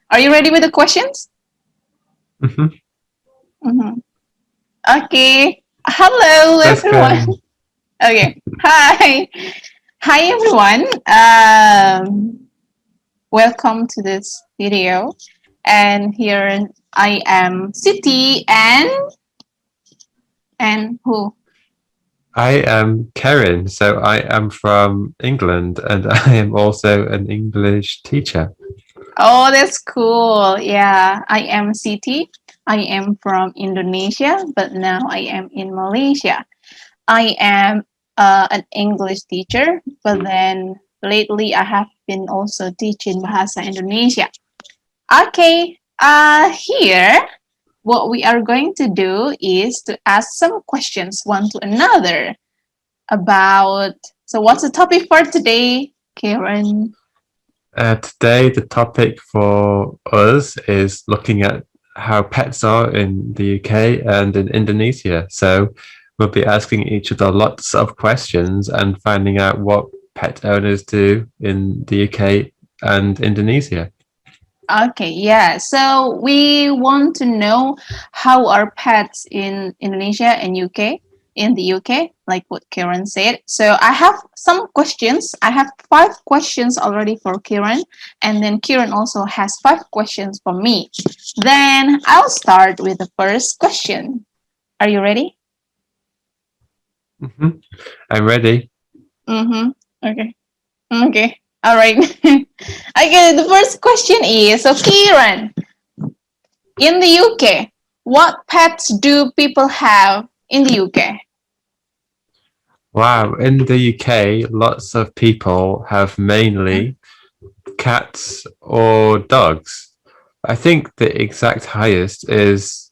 Are you ready with the questions? Hmm. Mm-hmm. Okay. Hello, Let's everyone. go. Okay. Hi. Hi, everyone. Welcome to this video. And here I am, Siti and who? I am Kieran, so I am from England and I am also an English teacher. Oh, that's cool. Yeah, I am Siti. I am from Indonesia, but now I am in Malaysia. I am an English teacher, but then lately I have been also teaching Bahasa Indonesia. Okay, here what we are going to do is to ask some questions one to another about. So, what's the topic for today, Karen? Today, the topic for us is looking at how pets are in the UK and in Indonesia. So we'll be asking each other lots of questions and finding out what pet owners do in the UK and Indonesia. Okay, yeah. So we want to know how are pets in Indonesia and UK, in the UK, like what Karen said. So I have some questions. I have 5 questions already for Karen, and then Karen also has 5 questions for me. Then I'll start with the first question. Are you ready? Hmm. I'm ready. Mm-hmm. Okay. Okay. All right. Okay, the first question is, so Kieran, in the UK, what pets do people have in the UK? Wow, in the UK, lots of people have mainly cats or dogs. I think the exact highest is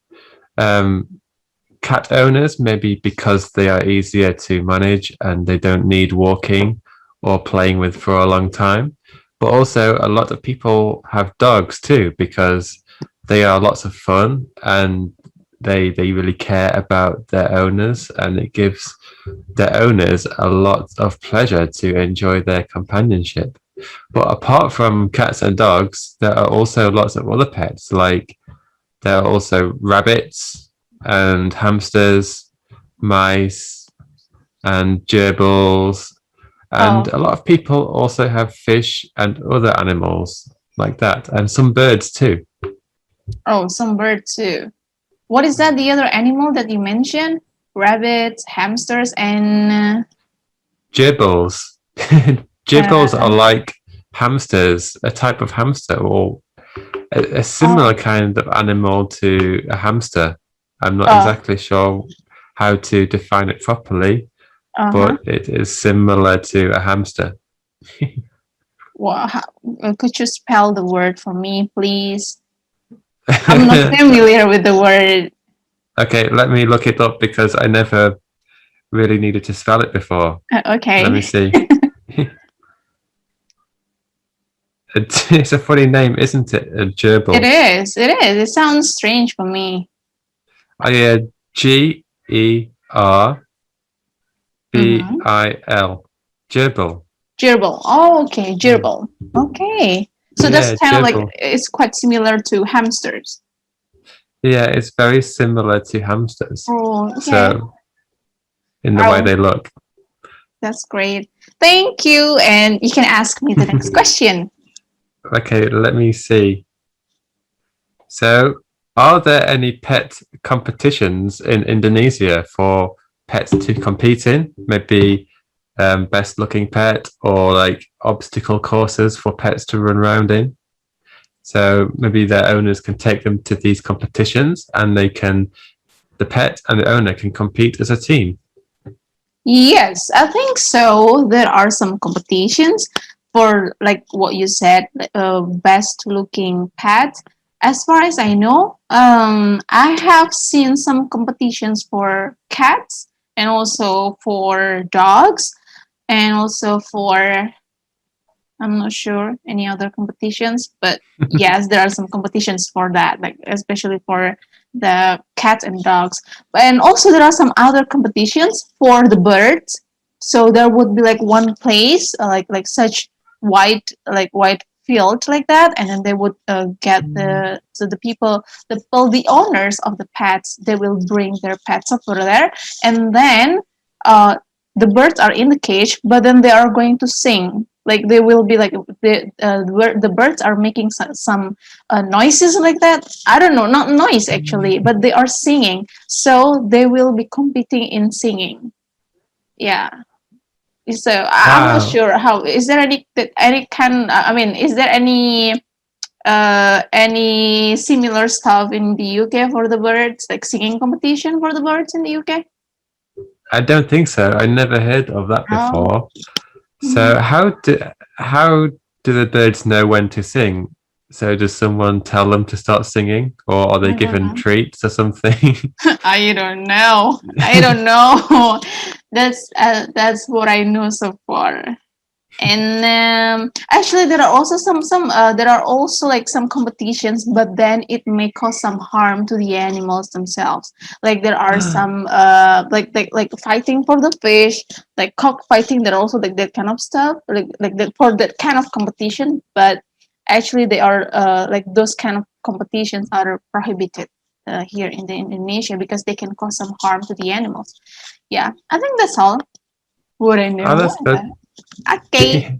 um, cat owners, maybe because they are easier to manage and they don't need walking or playing with for a long time. But also, a lot of people have dogs too because they are lots of fun and they really care about their owners, and it gives their owners a lot of pleasure to enjoy their companionship. But apart from cats and dogs, there are also lots of other pets, like there are also rabbits and hamsters, mice, and gerbils. And Oh, a lot of people also have fish and other animals like that, and some birds too. oh, some bird too. What is that? The other animal that you mentioned? Rabbits, hamsters, and Gerbils. Gerbils are uh, like hamsters, a type of hamster, or a oh, similar kind of animal to a hamster. I'm not oh, exactly sure how to define it properly, uh-huh. but it is similar to a hamster. Well, could you spell the word for me, please? I'm not familiar with the word. Okay, let me look it up because I never really needed to spell it before. Let me Okay. see. It's a funny name, isn't it? A It gerbil. is. It is. It sounds strange for me. Mm-hmm. Gerbil. Gerbil. Gerbil. Oh, okay. Mm. Gerbil. Okay. So that's Yeah, kind of like gerbil. it's quite similar to hamsters. Yeah, it's very similar to hamsters. Oh, okay. So, in the way Oh, they look. that's great. Thank you. And you can ask me the next question. Okay, let me see. So, are there any pet competitions in Indonesia for pets to compete in? Maybe best looking pet or like obstacle courses for pets to run around in. So maybe their owners can take them to these competitions and the pet and the owner can compete as a team. Yes, I think so. There are some competitions for like what you said, best looking pet. As far as I know, I have seen some competitions for cats and also for dogs and also for I'm not sure any other competitions, but yes, there are some competitions for that, like especially for the cats and dogs. And also there are some other competitions for the birds. So there would be like one place, like such white field like that, and then they would get the people, the owners of the pets, they will bring their pets over there, and then uh, the birds are in the cage, but then they are going to sing. Like they will be like the birds are making some noises like that. I don't know, not noise actually, but they are singing. So they will be competing in singing. Yeah. So I'm not Wow. sure how. Is there any kind? I mean, is there any similar stuff in the UK for the birds, like singing competition for the birds in the UK? I don't think so. I never heard of that Oh. before. Mhm. So how do the birds know when to sing? So does someone tell them to start singing, or are they I don't given know. treats or something? I don't know. I don't know. That's what I know so far. And actually, there are also some there are also like some competitions, but then it may cause some harm to the animals themselves. Like there are some like fighting for the fish, like cockfighting. There are also like that kind of stuff, like that for that kind of competition. But actually, they are like those kind of competitions are prohibited here in the Indonesia because they can cause some harm to the animals. Yeah, I think that's all. What I Oh, know. that's good. Okay.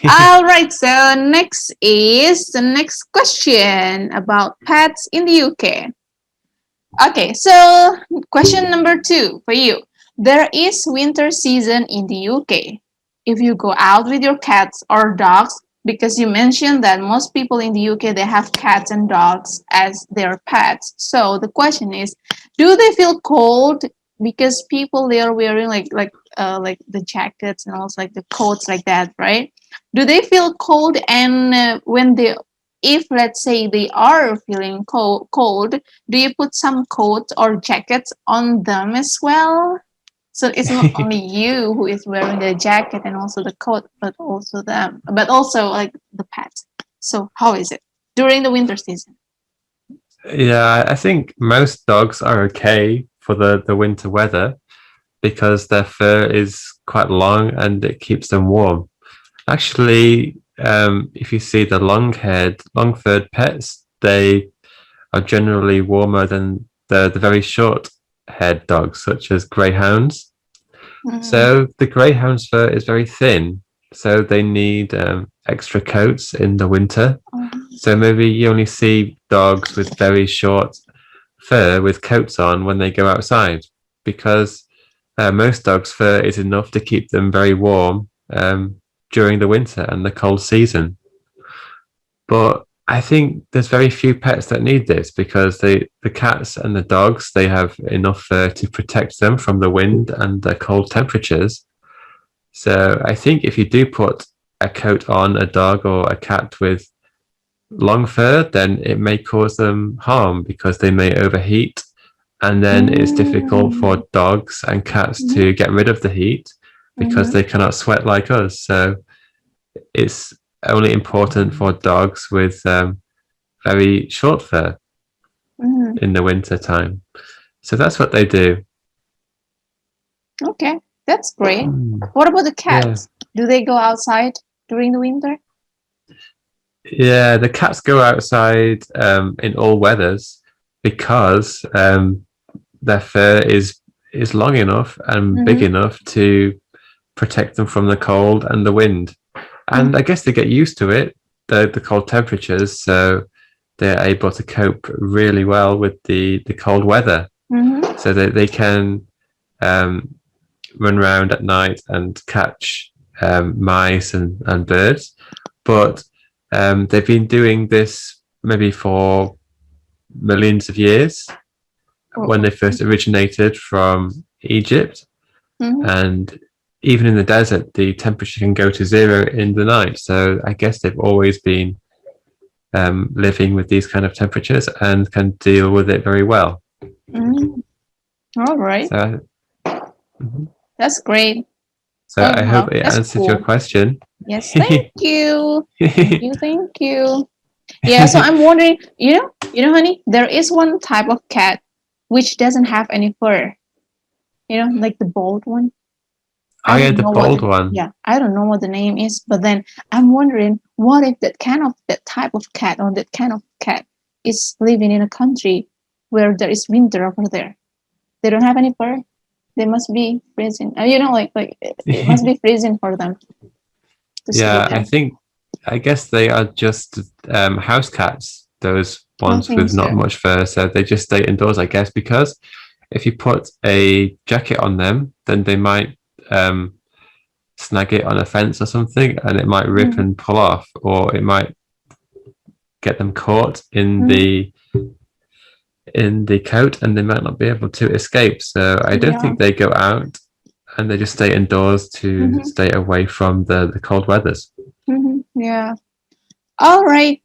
All right, so next is the next question about pets in the UK. Okay, so question number 2 for you. There is winter season in the UK. If you go out with your cats or dogs, because you mentioned that most people in the UK they have cats and dogs as their pets. So the question is, do they feel cold because people they are wearing like the jackets and also like the coats like that, right? Do they feel cold and when they if let's say they are feeling cold, do you put some coats or jackets on them as well? So it's not only you who is wearing the jacket and also the coat, but also them, but also like the pets. So how is it during the winter season? Yeah, I think most dogs are okay for the winter weather because their fur is quite long and it keeps them warm. Actually, if you see the long-haired, long-furred pets, they are generally warmer than the very short-haired dogs, such as greyhounds. Mm, So the greyhound's fur is very thin, so they need extra coats in the winter. um, So maybe you only see dogs with very short fur with coats on when they go outside, because most dogs' fur is enough to keep them very warm during the winter and the cold season. But I think there's very few pets that need this because the cats and the dogs, they have enough fur to protect them from the wind and the cold temperatures. So I think if you do put a coat on a dog or a cat with long fur, then it may cause them harm because they may overheat. And then it's difficult mm, for dogs and cats mhm, to get rid of the heat because mhm, they cannot sweat like us. So it's only important for dogs with very short fur mhm. in the winter time. So that's what they do. Okay, that's great. Mm, What about the yeah. cats? Do they go outside during the winter? Yeah, the cats go outside in all weathers because their fur is long enough and big Mm-hmm. enough to protect them from the cold and the wind. And I Mm-hmm. guess they get used to it, the cold temperatures, so they're able to cope really well with the cold weather. Mm-hmm. So that they can um, run around at night and catch mice and birds. But they've been doing this maybe for millions of years when they first originated from Egypt. Mm-hmm. And even in the desert, the temperature can go to zero in the night. So I guess they've always been living with these kind of temperatures and can deal with it very well. Mm-hmm. All right. So, mhm. That's great. So Oh, I hope wow. it That's answered your cool. question. Yes, thank you. Thank you. Thank you. Yeah, so I'm wondering, honey, there is one type of cat which doesn't have any fur. Like the bald one. Oh I yeah, don't the know what bold the one. yeah, I don't know what the name is, but then I'm wondering what if that type of cat or that kind of cat is living in a country where there is winter over there? They don't have any fur. They must be freezing. Like it must be freezing for them to stay Yeah, there. I guess they are just house cats, those I ones think with not so. much fur, so they just stay indoors, I guess, because if you put a jacket on them, then they might snag it on a fence or something, and it might rip Mm-hmm. and pull off, or it might get them caught in the coat, and they might not be able to escape. So I don't Yeah. think they go out, and they just stay indoors to Mm-hmm. stay away from the cold weathers. Mm-hmm. Yeah. All right.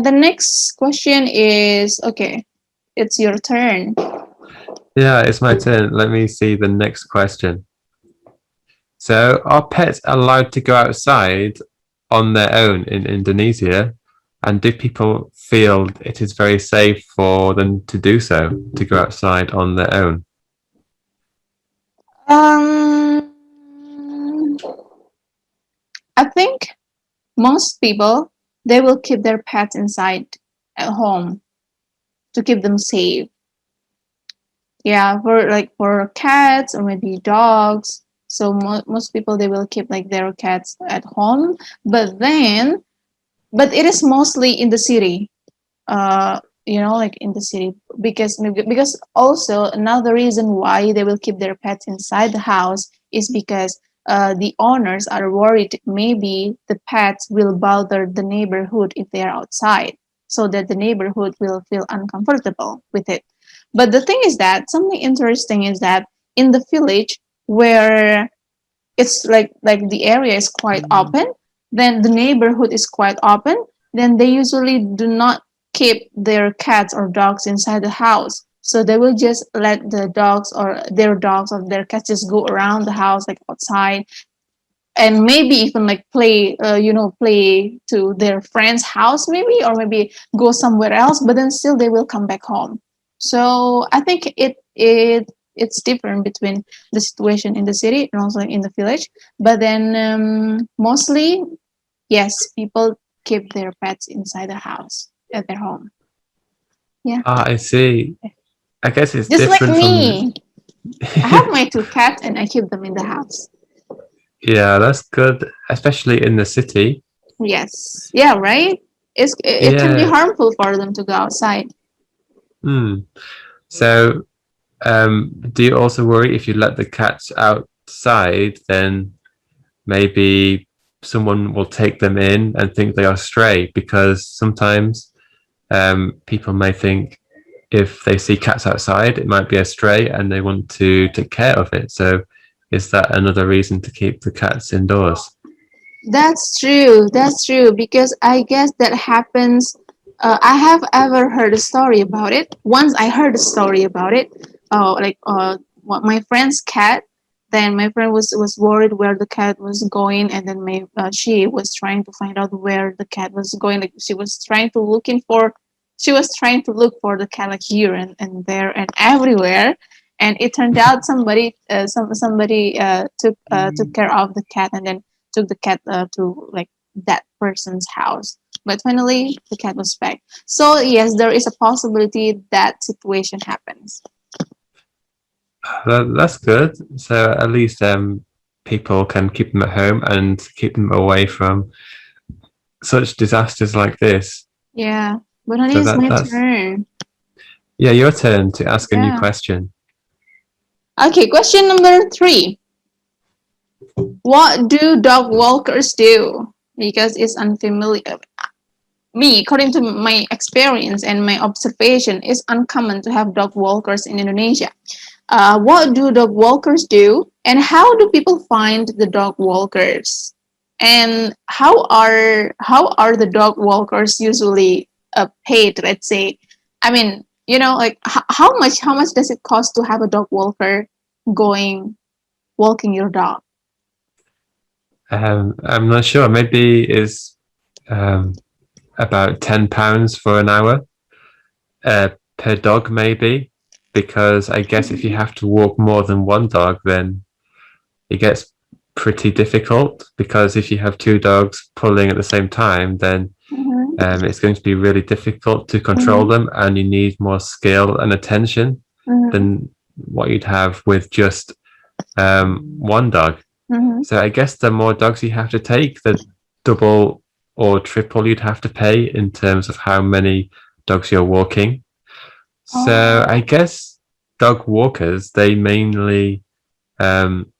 The next question is okay. It's your turn. Yeah, it's my turn. Let me see the next question. So, are pets allowed to go outside on their own in Indonesia? And do people feel it is very safe for them to do so, to go outside on their own? Um, I think most people they will keep their pets inside at home to keep them safe. Yeah, for cats or maybe dogs. So most people they will keep like their cats at home, but then but it is mostly in the city. Like in the city because also another reason why they will keep their pets inside the house is because the owners are worried maybe the pets will bother the neighborhood if they are outside, so that the neighborhood will feel uncomfortable with it. But the thing is that something interesting is that in the village where it's like the area is quite open, then the neighborhood is quite open, then they usually do not keep their cats or dogs inside the house, so they will just let the dogs or their cats just go around the house like outside, and maybe even like play to their friend's house maybe, or maybe go somewhere else, but then still they will come back home. So I think it's different between the situation in the city and also in the village, but then mostly yes, people keep their pets inside the house at their home. Yeah, Ah, I see. I guess it's just like different from. me. I have my two cats and I keep them in the house. Yeah, that's good, especially in the city. Yes. Yeah, right? It can be Yeah. harmful for them to go outside. Hmm. So, do you also worry if you let the cats outside, then maybe someone will take them in and think they are stray? Because sometimes people may think if they see cats outside, it might be a stray and they want to take care of it. So, is that another reason to keep the cats indoors? That's true. That's true. Because I guess that happens. I have ever heard a story about it. Once I heard a story about it. What my friend's cat. Then my friend was worried where the cat was going, and then she was trying to find out where the cat was going. Like she was trying to look for the cat like here and there and everywhere. And it turned out somebody took care of the cat, and then took the cat to like that person's house. But finally, the cat was back. So yes, there is a possibility that situation happens. That's good. So at least people can keep them at home and keep them away from such disasters like this. Yeah, but honey, So it's my that's turn. yeah, your turn to ask a new Yeah. question. Okay, question number 3. What do dog walkers do? Because it's unfamiliar. Me, according to my experience and my observation, it's uncommon to have dog walkers in Indonesia. What do dog walkers do, and how do people find the dog walkers? And how are the dog walkers usually paid? Let's say, I mean, like how much does it cost to have a dog walker going walking your dog? I'm not sure. Maybe it's um, about £10 for an hour per dog, maybe. Because I guess if you have to walk more than one dog, then it gets pretty difficult because if you have two dogs pulling at the same time, then Mm-hmm. it's going to be really difficult to control Mm-hmm. them, and you need more skill and attention Mm-hmm. than what you'd have with just one dog. Mm-hmm. So I guess the more dogs you have to take, the double or triple you'd have to pay in terms of how many dogs you're walking. So I Oh. guess dog walkers, they mainly um,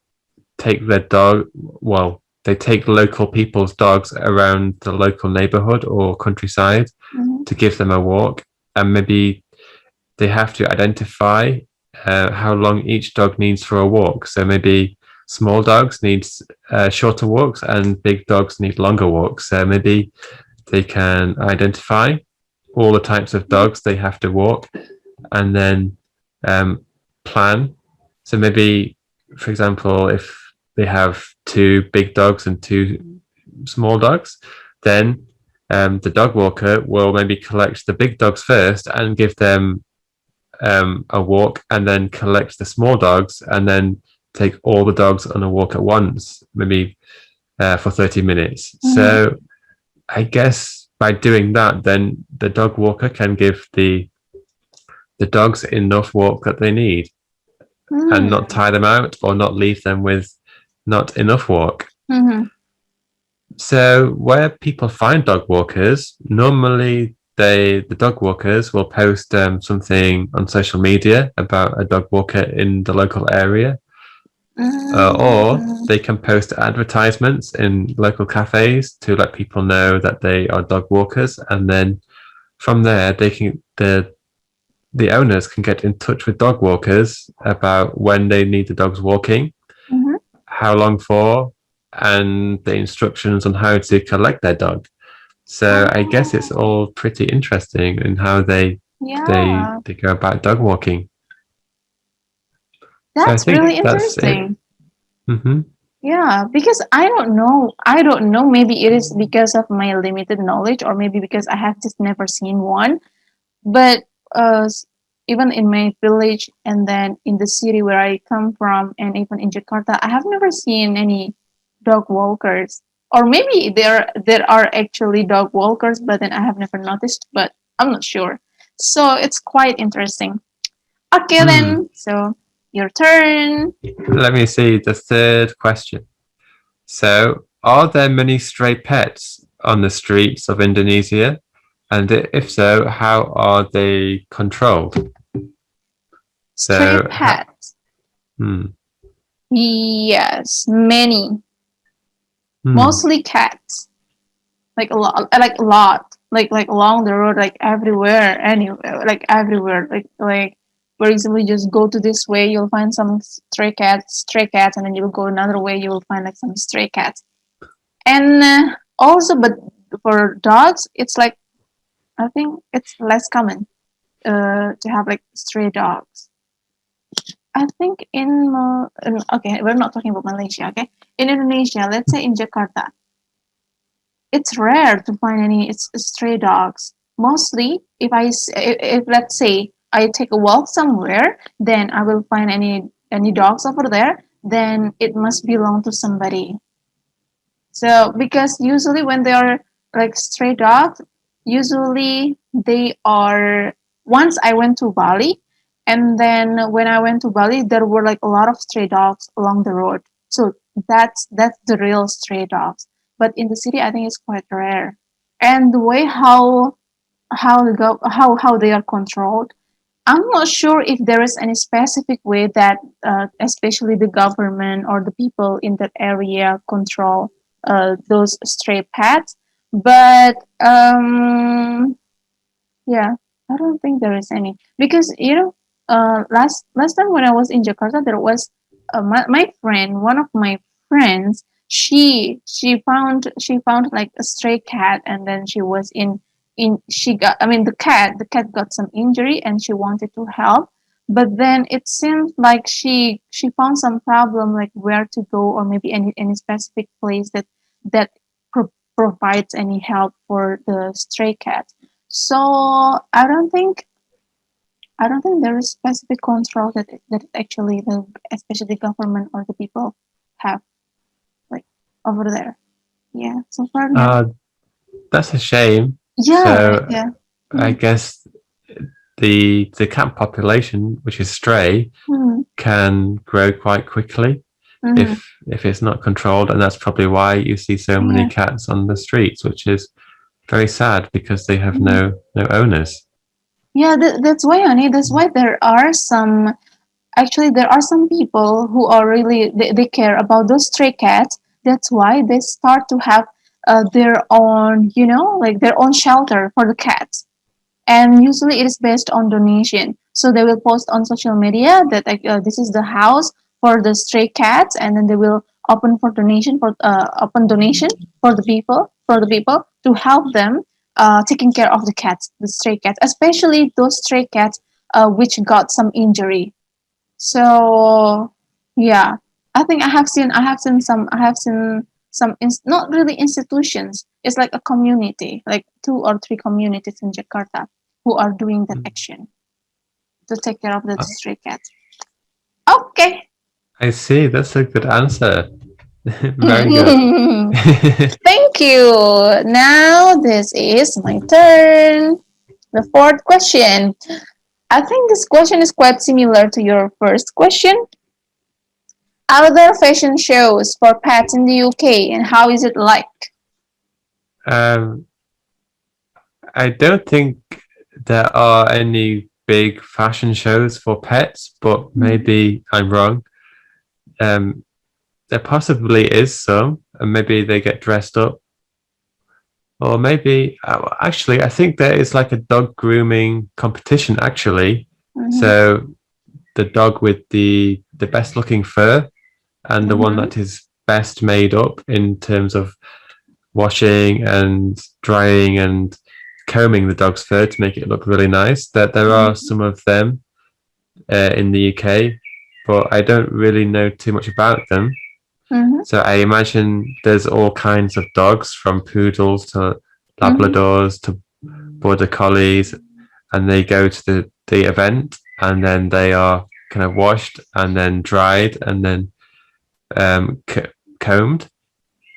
take their dog, well, they take local people's dogs around the local neighborhood or countryside Mm-hmm. to give them a walk. And maybe they have to identify how long each dog needs for a walk. So maybe small dogs need shorter walks and big dogs need longer walks. So maybe they can identify all the types of dogs they have to walk and then um, plan. So maybe, for example, if they have two big dogs and two small dogs, then the dog walker will maybe collect the big dogs first and give them a walk, and then collect the small dogs, and then take all the dogs on a walk at once, maybe for 30 minutes. Mm-hmm. So I guess by doing that, then the dog walker can give the dogs enough walk that they need and not Mm-hmm. tie them out or not leave them with not enough walk. Mm-hmm. So where people find dog walkers, normally the dog walkers will post something on social media about a dog walker in the local area, or Mm-hmm. they can post advertisements in local cafes to let people know that they are dog walkers, and then from there they can the owners can get in touch with dog walkers about when they need the dogs walking, Mm-hmm. how long for, and the instructions on how to collect their dog. So I guess it's Oh, all pretty interesting in how yeah. they go about dog walking. So I That's think really that's it. interesting. Hmm. Yeah, because I don't know. I don't know. Maybe it is because of my limited knowledge, or maybe because I have just never seen one. But even in my village, and then in the city where I come from, and even in Jakarta, I have never seen any dog walkers. Or maybe there are actually dog walkers, but then I have never noticed. But I'm not sure. So it's quite interesting. Okay, Hmm. then. So your turn. Let me see the third question. So, are there many stray pets on the streets of Indonesia? And if so, how are they controlled? Stray So, pets. hmm, Yes, many. hmm, Mostly cats. Like a lot. Like along the road, like everywhere, anywhere, like everywhere. Like for example, you just go to this way, you'll find some stray cats, and then you'll go another way, you will find like some stray cats. And also, but for dogs, it's like I think it's less common to have like stray dogs. I think okay, we're not talking about Malaysia, okay? In Indonesia, let's say in Jakarta, it's rare to find any stray dogs. Mostly, if let's say I take a walk somewhere, then I will find any dogs over there. Then it must belong to somebody. So because usually when they are like stray dogs, usually they are. Once I went to Bali, and then when I went to Bali, there were like a lot of stray dogs along the road. So that's the real stray dogs. But in the city, I think it's quite rare. And the way how they are controlled, I'm not sure if there is any specific way that, especially the government or the people in that area, control those stray pets. But yeah, I don't think there is any because last time when I was in Jakarta, there was my friend, one of my friends. She found like a stray cat, and then she was in she got I mean the cat got some injury, and she wanted to help, but then it seemed like she found some problem, like where to go, or maybe any specific place that provides any help for the stray cat. So I don't think there is specific control that actually the especially government or the people have. over there. Yeah, so far no. Uh, that's a shame. Yeah, So yeah. I Mm, guess the cat population, which is stray, mm, can grow quite quickly mm, if it's not controlled, and that's probably why you see so many yeah, cats on the streets, which is very sad because they have mm. no owners. Yeah. That's why, honey. That's why there are some. Actually, there are some people who are really they care about those stray cats. That's why they start to have their own, like their own shelter for the cats. And usually it is based on donation, so they will post on social media that like, this is the house for the stray cats, and then they will open donation for the people to help them taking care of the stray cats, especially those stray cats which got some injury. So yeah, I think I have seen some not really institutions. It's like a community, like 2 or 3 communities in Jakarta who are doing that action to take care of the Uh, stray cats. Okay. I see. That's a good answer. Very good. Thank you. Now this is my turn. The fourth question. I think this question is quite similar to your first question. Are there fashion shows for pets in the UK and how is it like? um, I don't think there are any big fashion shows for pets, but Mm, maybe I'm wrong. Um, there possibly is some, and maybe they get dressed up, or maybe actually, I think there is like a dog grooming competition actually. mhm, So the dog with the best looking fur and the one mhm, that is best made up in terms of washing and drying and combing the dog's fur to make it look really nice. That there are mhm, some of them in the UK, but I don't really know too much about them. mhm, So I imagine there's all kinds of dogs, from poodles to mhm, Labradors to border collies, and they go to the event, and then they are kind of washed and then dried and then um, combed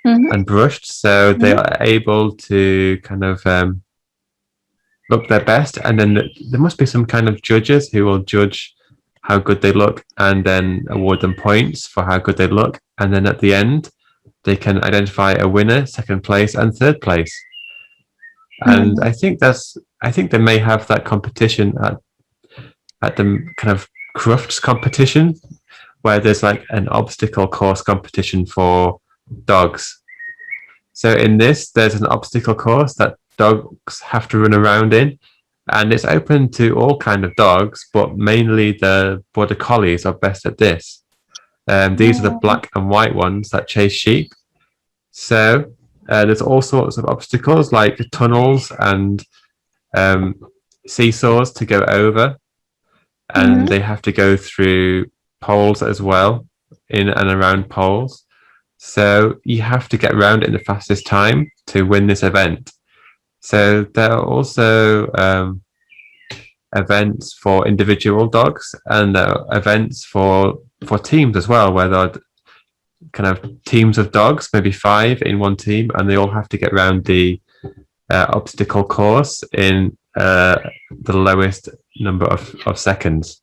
mhm, and brushed, so they mhm, are able to kind of look their best. And then there must be some kind of judges who will judge how good they look and then award them points for how good they look. And then at the end, they can identify a winner, second place, and third place. And mhm. I think they may have that competition at the kind of crufts competition where there's like an obstacle course competition for dogs. So in this, there's an obstacle course that dogs have to run around in, and it's open to all kind of dogs, but mainly the border collies are best at this. These are the Oh, black and white ones that chase sheep. So there's all sorts of obstacles like tunnels and um, seesaws to go over, and mhm, they have to go through poles as well, in and around poles. So you have to get around in the fastest time to win this event. So there are also events for individual dogs and events for teams as well, where there are kind of teams of dogs, maybe 5 in one team, and they all have to get around the obstacle course in the lowest number of seconds.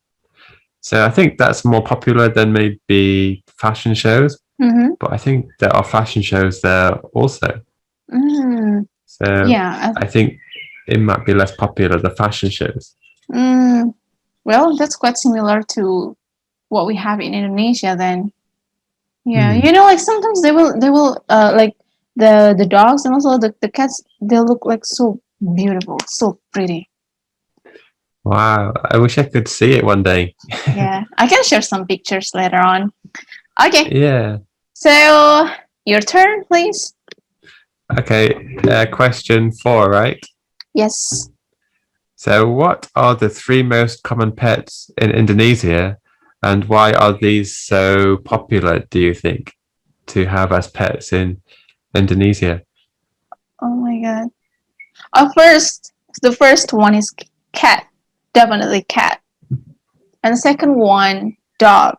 So I think that's more popular than maybe fashion shows, mhm, but I think there are fashion shows there also. mm. So Yeah. I think it might be less popular, the fashion shows. Mm, well, that's quite similar to what we have in Indonesia then. Yeah, Hmm. like sometimes they will like the dogs and also the cats, they look like so beautiful, so pretty. Wow, I wish I could see it one day. Yeah, I can share some pictures later on. Okay, Yeah. so your turn, please. Okay. Question 4, right? Yes. So, what are the 3 most common pets in Indonesia, and why are these so popular, do you think, to have as pets in Indonesia? Oh my god. The first one is cat, definitely cat, and the second one dog,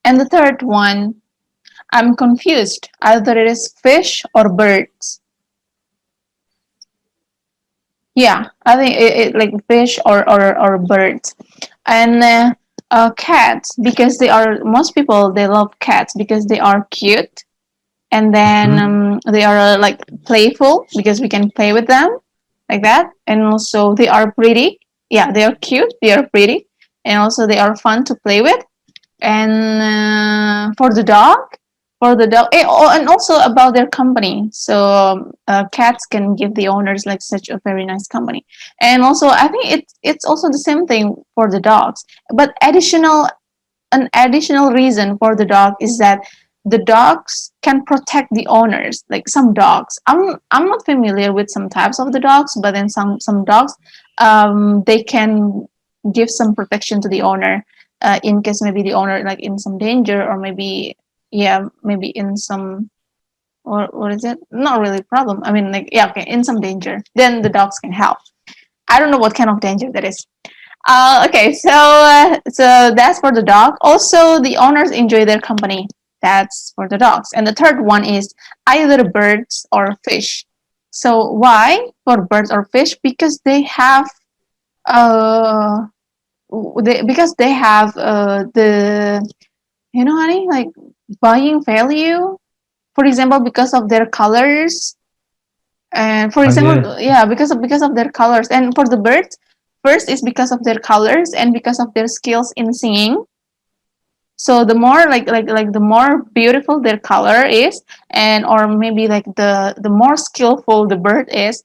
and the third one I'm confused. Either it is fish or birds. Yeah, I think it like fish or birds. And cats, because they are, most people they love cats because they are cute, and then Hmm. they are like playful because we can play with them like that, and also they are pretty. Yeah, they are cute, they are pretty, and also they are fun to play with. And for the dog, and also about their company. So cats can give the owners like such a very nice company. And also I think it's also the same thing for the dogs, but an additional reason for the dog is that the dogs can protect the owners. Like some dogs, I'm not familiar with some types of the dogs, but then some dogs, they can give some protection to the owner, in case maybe the owner like in some danger, or maybe, yeah, maybe in some, or what is it, not really problem, I mean, like, yeah, okay, in some danger, then the dogs can help. I don't know what kind of danger that is. Okay, so that's for the dog. Also, the owners enjoy their company. That's for the dogs. And the third one is either birds or fish. So why for birds or fish? Because they have uh because they have the, honey, like buying value. For example, because of their colors, and for Oh yeah, example, yeah, because of their colors. And for the birds, first is because of their colors and because of their skills in singing. So the more like the more beautiful their color is, and or maybe like the more skillful the bird is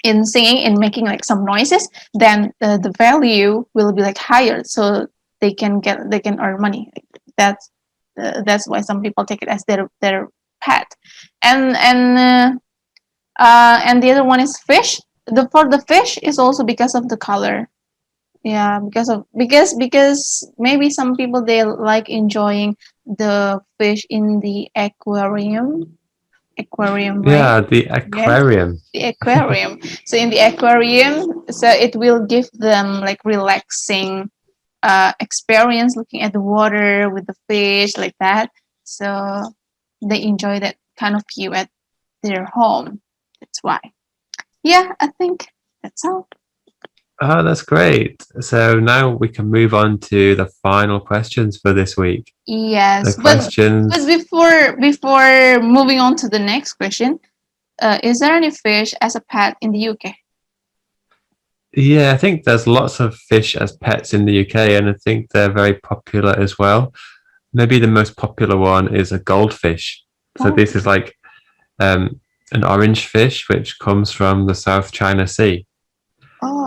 in singing and making like some noises, then the value will be like higher, so they can earn money. That's why some people take it as their pet. And the other one is fish. The For the fish is also because of the color. Yeah, because maybe some people they like enjoying the fish in the aquarium, right? yeah, the Yes, aquarium. the aquarium. So in the aquarium, so it will give them like relaxing experience looking at the water with the fish like that. So they enjoy that kind of view at their home. That's why. Yeah, I think that's all. Oh, that's great. So now we can move on to the final questions for this week. The Yes, but questions. before moving on to the next question, is there any fish as a pet in the UK? Yeah, I think there's lots of fish as pets in the UK, and I think they're very popular as well. Maybe the most popular one is a goldfish. So Oh, this is like um, an orange fish which comes from the South China Sea.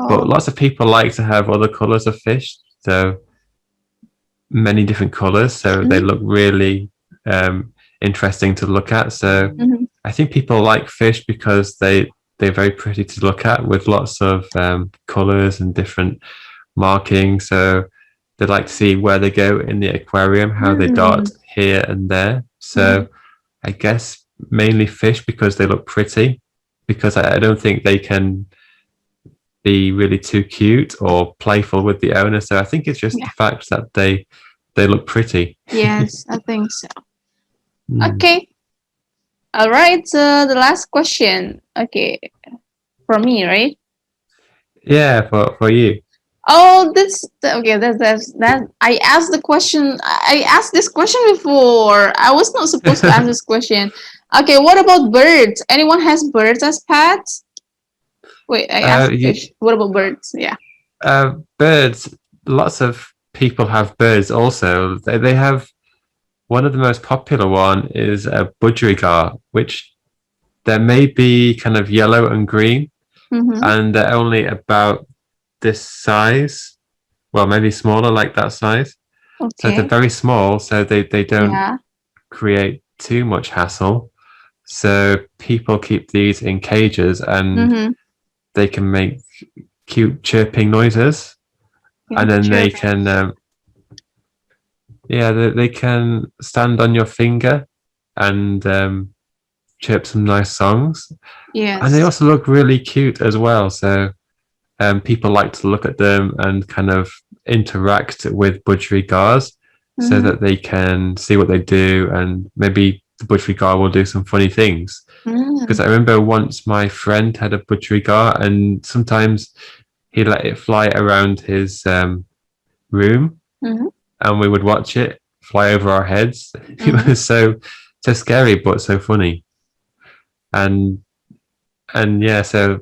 But oh, lots of people like to have other colors of fish. So many different colors, so they mm-hmm, look really interesting to look at. So mm-hmm, I think people like fish because they're very pretty to look at with lots of colors and different markings. So they like to see where they go in the aquarium, how they dart here and there. mm-hmm. So I guess mainly fish because they look pretty. Because I don't think they can be really too cute or playful with the owner. So I think it's just Yeah, the fact that they look pretty. yes, I think so. Mm. Okay, all right. The last question. Okay, for me, right? Yeah, for you. Oh, that's okay. That. I asked the question. I asked this question before. I was not supposed to ask this question. Okay, what about birds? Anyone has birds as pets? Wait, I Uh, asked you, fish. What about birds? Yeah. Birds. Lots of people have birds. Also, they have one of the most popular one is a budgerigar, which they may be kind of yellow and green, Mm-hmm. and they're only about this size. Well, maybe smaller, like that size. So they're Okay. very small, so they don't Yeah. create too much hassle. So people keep these in cages and Mm-hmm. they can make cute chirping noises. Yeah. And then they Chirping. can, yeah, they can stand on your finger and chirp some nice songs. And they Yes. also look really cute as well. So people like to look at them and kind of interact with budgerigars. so Mm-hmm. that they can see what they do, and maybe the budgerigar will do some funny things. Because Mm-hmm. I remember once my friend had a budgerigar, and sometimes he let it fly around his room, Mm-hmm. and we would watch it fly over our heads. It Mm-hmm. was so scary, but so funny. And yeah, so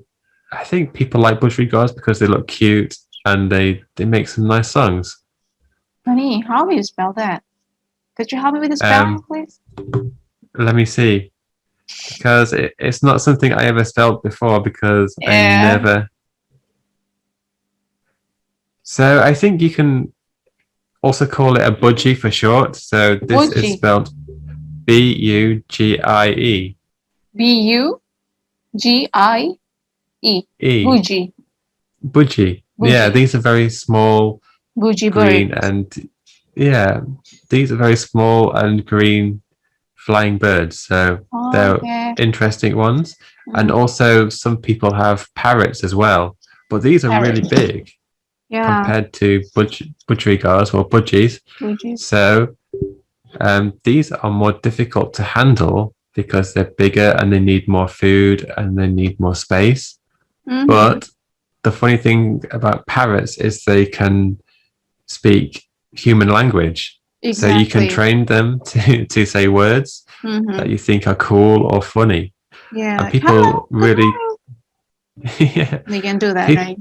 I think people like budgerigars because they look cute and they make some nice songs. Honey, how do you spell that? Could you help me with the spelling, Um, please? Let me see, because it's not something I ever spelled before because I Yeah. never. So I think you can also call it a budgie for short. So this is Buji. spelled Bugie. Bugie. E. Buji. Budgie. Yeah, Buji. these are very small, Buji bird. green, and yeah, these are very small and green flying birds. So they're Okay. interesting ones. And Mm, also, some people have parrots as well, but these are really parrot. big Yeah. compared to budgerigars or budgies. Buji. So these are more difficult to handle because they're bigger and they need more food and they need more space. Mm-hmm. But the funny thing about parrots is they can speak human language. So you can Exactly. train them to say words Mm-hmm. that you think are cool or funny. Yeah. And Like, hello. people Good really, morning. yeah, They can do that, people, right?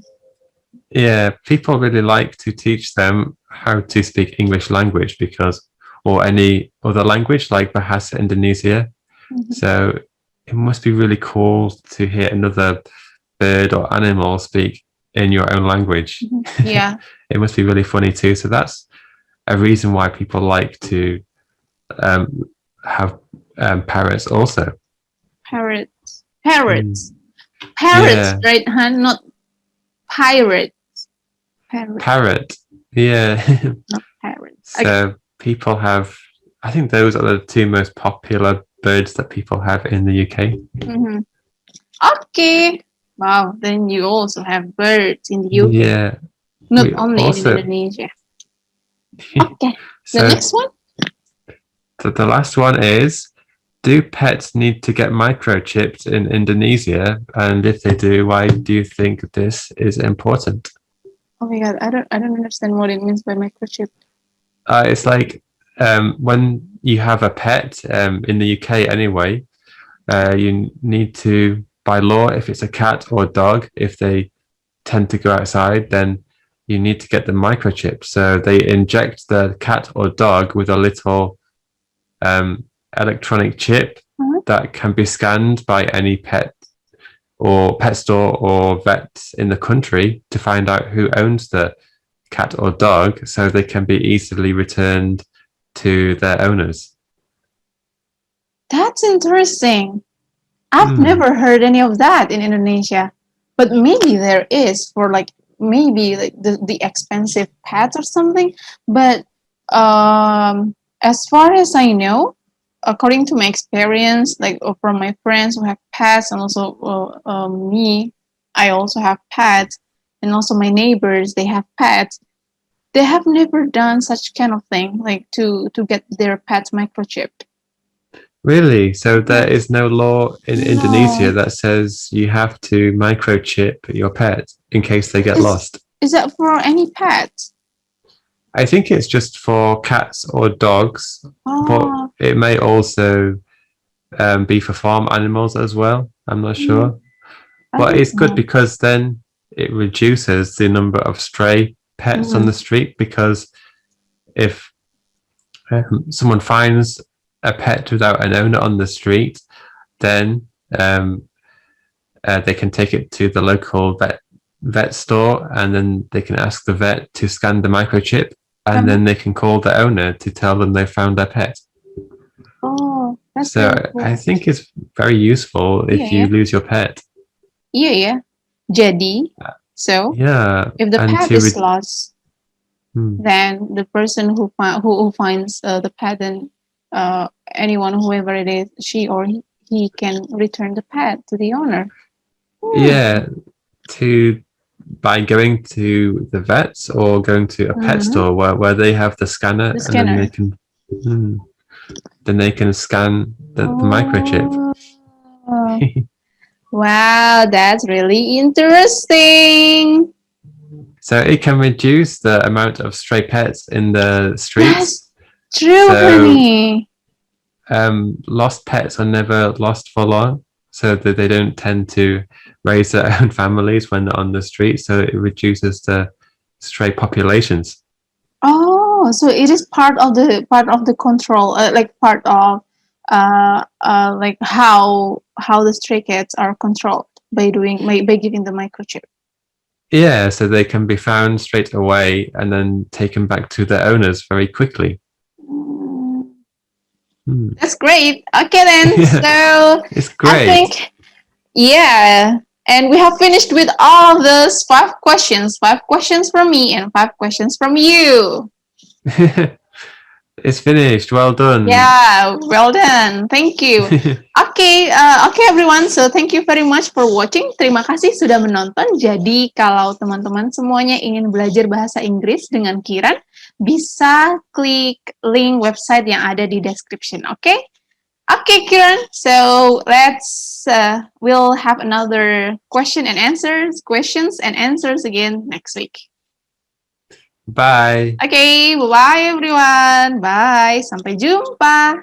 yeah, people really like to teach them how to speak English language because, or any other language like Bahasa Indonesia. Mm-hmm. So it must be really cool to hear another bird or animal speak in your own language. Mm-hmm. Yeah. It must be really funny too. So that's a reason why people like to um, have parrots also. Parrots. Parrots. Mm. Parrots, Yeah, right, hun? Not pirates. Parrot, parrot. Yeah. not parrots. Okay. So people have, I think those are the two most popular birds that people have in the UK. Mm-hmm. Okay. Wow. Then you also have birds in the UK, Yeah, not we only in also, Indonesia. Okay. The so next one? the last one is, do pets need to get microchipped in Indonesia? And if they do, why do you think this is important? Oh my god, I don't understand what it means by microchip. It's like when you have a pet in the UK anyway, you need to, by law, if it's a cat or a dog, if they tend to go outside, then you need to get the microchip. So they inject the cat or dog with a little electronic chip Uh-huh. that can be scanned by any pet or pet store or vet in the country to find out who owns the cat or dog so they can be easily returned to their owners. That's interesting. I've Hmm. never heard any of that in Indonesia. But maybe there is for like maybe like the expensive pets or something. But as far as I know, according to my experience, like from my friends who have pets and also me, I also have pets, and also my neighbors they have pets. They have never done such kind of thing, like to get their pets microchipped. Really? So there Yes. is no law in Indonesia No. that says you have to microchip your pet in case they get Is lost? is that for any pet? I think it's just for cats or dogs, but Oh, it may also be for farm animals as well. I'm not mm, sure. I But don't it's good know. because then it reduces the number of stray pets on Mm-hmm. the street because if someone finds a pet without an owner on the street, then um, they can take it to the local vet store, and then they can ask the vet to scan the microchip, and Uh-huh. then they can call the owner to tell them they found their pet. Oh, that's So really I cool. think it's very useful Yeah, if yeah, you lose your pet. yeah, yeah. Jadi, so Yeah, if the and pet to is lost, hmm. then the person who finds the pet and anyone whoever it is, she or he can return the pet to the owner. Hmm. Yeah, to by going to the vets or going to a pet Mhm. store where they have the scanner The and then scanner. mm, they can scan the microchip. Oh, wow, that's really interesting. So it can reduce the amount of stray pets in the That's streets. true, So honey. lost pets are never lost for long, so that they don't tend to raise their own families when they're on the street. So it reduces the stray populations. Oh, so it is part of the control, like part of like how the stray cats are controlled by giving the microchip. Yeah, so they can be found straight away and then taken back to their owners very quickly. Mm, Hmm. that's great. Okay then. Yeah, So it's I great. think yeah, and we have finished with all those five questions. Five questions from me and five questions from you. It's finished. Well done. Yeah, well done. Thank you. Okay, everyone. So thank you very much for watching. Terima kasih sudah menonton. Jadi kalau teman-teman semuanya ingin belajar bahasa Inggris dengan Kiran, bisa klik link website yang ada di description. Oke? Okay, Kiran. So we'll have another questions and answers again next week. Bye. Okay, bye everyone. Bye. Sampai jumpa.